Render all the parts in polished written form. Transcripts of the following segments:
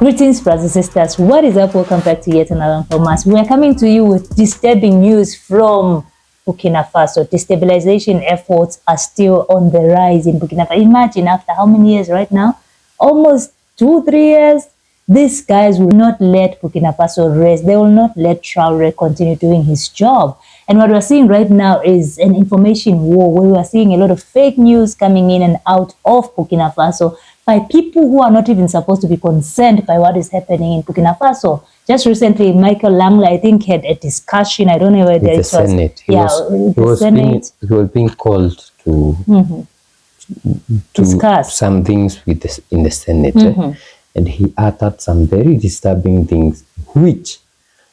Greetings, brothers and sisters. What is up? Welcome back to yet another from us. We are coming to you with disturbing news from Burkina Faso. Destabilization efforts are still on the rise in Burkina Faso. Imagine after how many years right now? Almost 2-3 years. These guys will not let Burkina Faso rest. They will not let Traore continue doing his job. And what we're seeing right now is an information war where we are seeing a lot of fake news coming in and out of Burkina Faso by people who are not even supposed to be concerned by what is happening in Burkina Faso. Just recently, Michael Langley, I think, had a discussion. I don't know whether it was... Senate. He was being called to discuss some things in the Senate. And he uttered some very disturbing things, which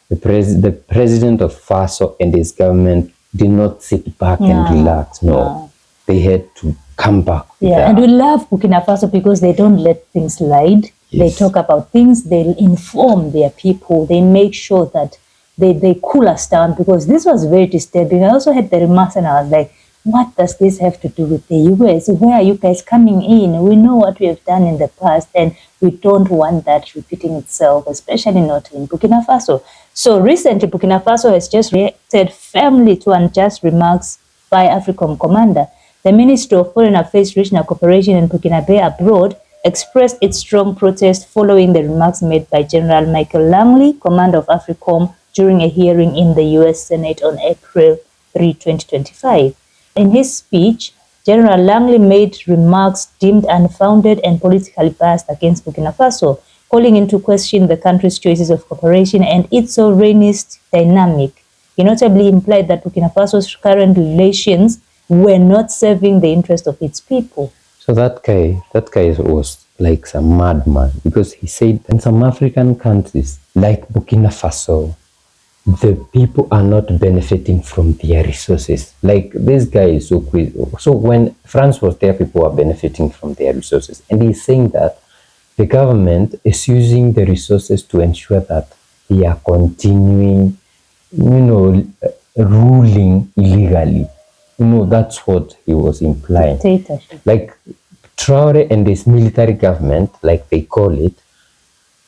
the president of Faso and his government did not sit back and relax. No, they had to come back. And we love Burkina Faso because they don't let things slide. They talk about things, they inform their people, they make sure that they cool us down, because this was very disturbing. I also had the remarks and I was like, what does this have to do with the US? Where are you guys coming in? We know what we have done in the past and we don't want that repeating itself, especially not in Burkina Faso. So recently, Burkina Faso has just reacted firmly to unjust remarks by AFRICOM commander. The Ministry of Foreign Affairs, Regional Cooperation and Burkinabe Abroad expressed its strong protest following the remarks made by General Michael Langley, commander of AFRICOM, during a hearing in the US Senate on April 3, 2025. In his speech, General Langley made remarks deemed unfounded and politically biased against Burkina Faso, calling into question the country's choices of cooperation and its sovereignist dynamic. He notably implied that Burkina Faso's current relations were not serving the interest of its people. So that guy was like some madman, because he said in some African countries like Burkina Faso, the people are not benefiting from their resources. Like, this guy is so crazy. So when France was there, people were benefiting from their resources. And he's saying that the government is using the resources to ensure that they are continuing, ruling illegally. That's what he was implying. Dictatorship. Like, Traore and his military government, like they call it,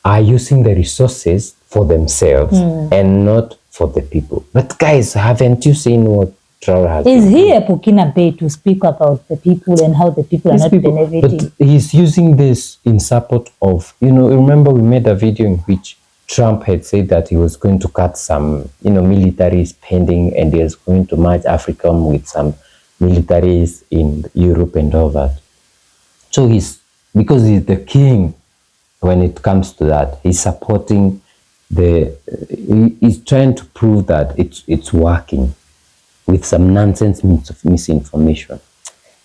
are using the resources for themselves and not for the people. But guys, haven't you seen what Traore has Is he a Burkina Bay to speak about the people and how the people are not benefiting? But he's using this in support of, remember we made a video in which Trump had said that he was going to cut some, military spending, and he was going to merge Africa with some militaries in Europe and all that. So because he's the king when it comes to that, he's supporting he's trying to prove that it's working with some nonsense misinformation.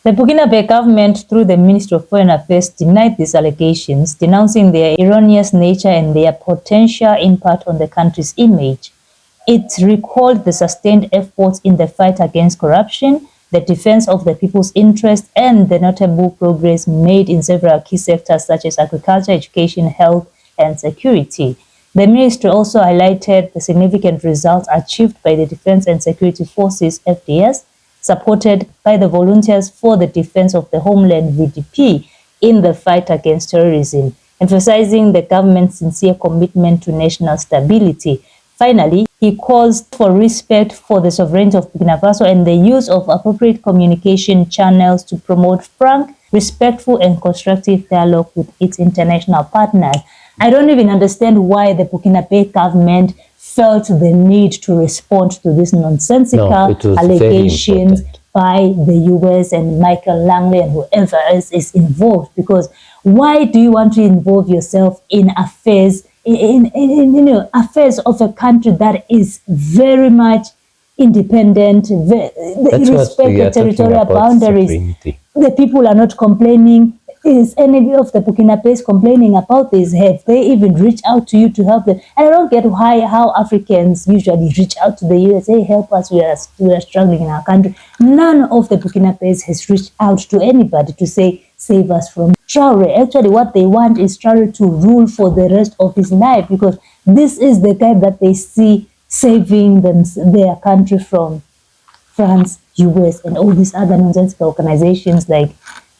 The Burkina Bay government, through the Ministry of Foreign Affairs, denied these allegations, denouncing their erroneous nature and their potential impact on the country's image. It recalled the sustained efforts in the fight against corruption, the defense of the people's interest, and the notable progress made in several key sectors such as agriculture, education, health, and security. The ministry also highlighted the significant results achieved by the Defense and Security Forces, FDS, supported by the Volunteers for the Defense of the Homeland, VDP, in the fight against terrorism, emphasizing the government's sincere commitment to national stability. Finally, he calls for respect for the sovereignty of Burkina Faso and the use of appropriate communication channels to promote frank, respectful, and constructive dialogue with its international partners. I don't even understand why the Burkina Bay government felt the need to respond to these nonsensical allegations by the US and Michael Langley and whoever else is involved. Because why do you want to involve yourself in affairs, affairs of a country that is very much independent, respect the territorial boundaries? Sovereignty. The people are not complaining. Is any of the Burkina Faso complaining about this? Have they even reached out to you to help them? And I don't get how Africans usually reach out to the US, hey, help us, we are struggling in our country. None of the Burkina Faso has reached out to anybody to say, save us from Traore. Actually, what they want is Traore to rule for the rest of his life, because this is the guy that they see saving their country from France, US, and all these other nonsensical organizations like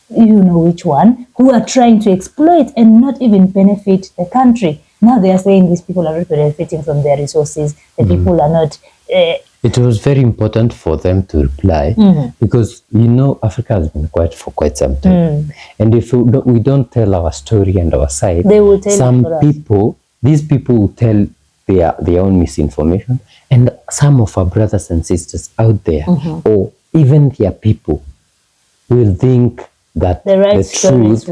you know which one, who are trying to exploit and not even benefit the country. Now they are saying these people are not benefiting from their resources, the people are not. It was very important for them to reply because, Africa has been quiet for quite some time. And if we don't tell our story and our side, They will tell some people, these people will tell their own misinformation, and some of our brothers and sisters out there, or even their people, will think that the right the truth is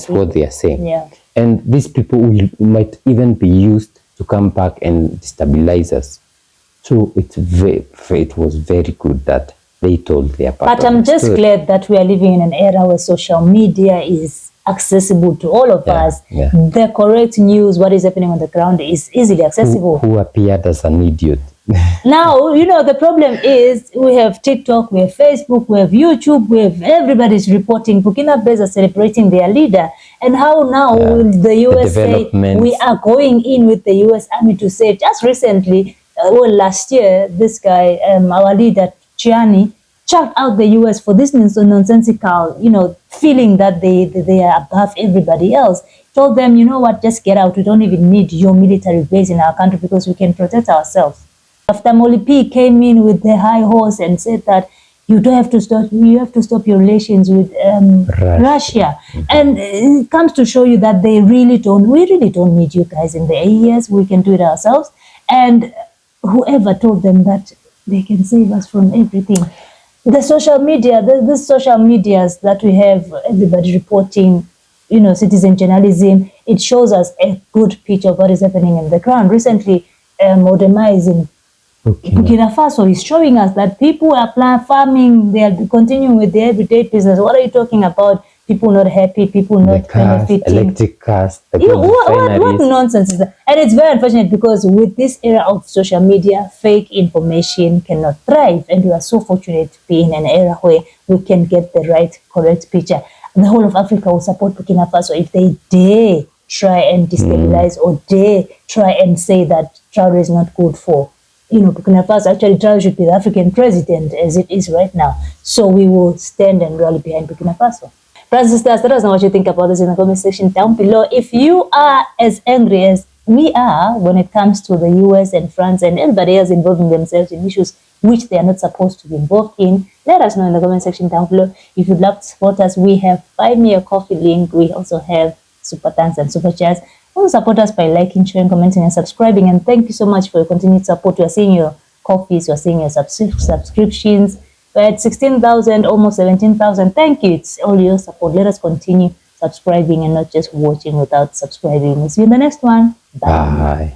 what they are saying. Yeah. And these people might even be used to come back and destabilize us. So it was very good that they told their part. But I'm just glad that we are living in an era where social media is accessible to all of us. Yeah. The correct news, what is happening on the ground, is easily accessible. Who appeared as an idiot. Now, the problem is we have TikTok, we have Facebook, we have YouTube, we have everybody's reporting. Burkina Faso are celebrating their leader. And how now will the US say we are going in with the US Army to save? Just recently, last year, this guy, our leader, Chiani, chucked out the US for this nonsensical, feeling that they are above everybody else. Told them, you know what, just get out. We don't even need your military base in our country because we can protect ourselves. After Molipi came in with the high horse and said that you have to stop your relations with Russia. And it comes to show you that we really don't need you guys in the AES. We can do it ourselves. And whoever told them that they can save us from everything. The social media, the social medias that we have, everybody reporting, citizen journalism, it shows us a good picture of what is happening in the ground. Recently, Modema is in Burkina Faso is showing us that people are farming, they are continuing with their everyday business. What are you talking about? People not happy, people not benefiting. Electric cars. What nonsense is that? And it's very unfortunate because with this era of social media, fake information cannot thrive. And we are so fortunate to be in an era where we can get the right, correct picture. The whole of Africa will support Burkina Faso if they dare try and destabilize or dare try and say that Traore is not good for Burkina Faso. Actually, Traore should be the African president as it is right now. So we will stand and rally behind Burkina Faso. Brothers and sisters, let us know what you think about this in the comment section down below. If you are as angry as we are when it comes to the US and France and everybody else involving themselves in issues which they are not supposed to be involved in, let us know in the comment section down below. If you'd love to support us, we have Buy Me a Coffee link. We also have Super Thanks and Super Chats. Also support us by liking, sharing, commenting, and subscribing. And thank you so much for your continued support. You are seeing your coffees, you are seeing your subscriptions. We're at 16,000, almost 17,000. Thank you. It's all your support. Let us continue subscribing and not just watching without subscribing. We'll see you in the next one. Bye.